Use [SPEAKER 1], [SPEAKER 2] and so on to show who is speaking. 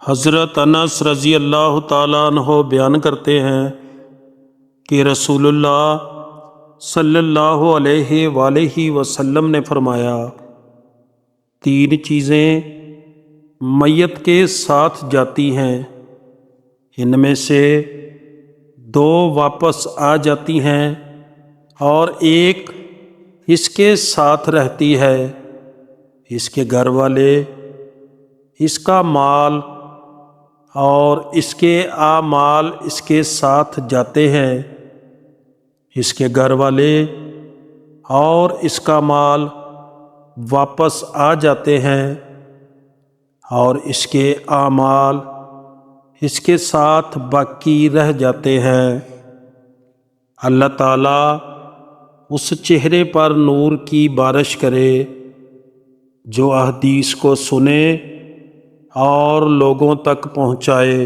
[SPEAKER 1] حضرت انس رضی اللہ تعالیٰ عنہ بیان کرتے ہیں کہ رسول اللہ صلی اللہ علیہ وآلہ وسلم نے فرمایا، تین چیزیں میت کے ساتھ جاتی ہیں، ان میں سے دو واپس آ جاتی ہیں اور ایک اس کے ساتھ رہتی ہے۔ اس کے گھر والے، اس کا مال اور اس کے اعمال اس کے ساتھ جاتے ہیں۔ اس کے گھر والے اور اس کا مال واپس آ جاتے ہیں اور اس کے اعمال اس کے ساتھ باقی رہ جاتے ہیں۔ اللہ تعالیٰ اس چہرے پر نور کی بارش کرے جو احادیث کو سنے اور لوگوں تک پہنچائے۔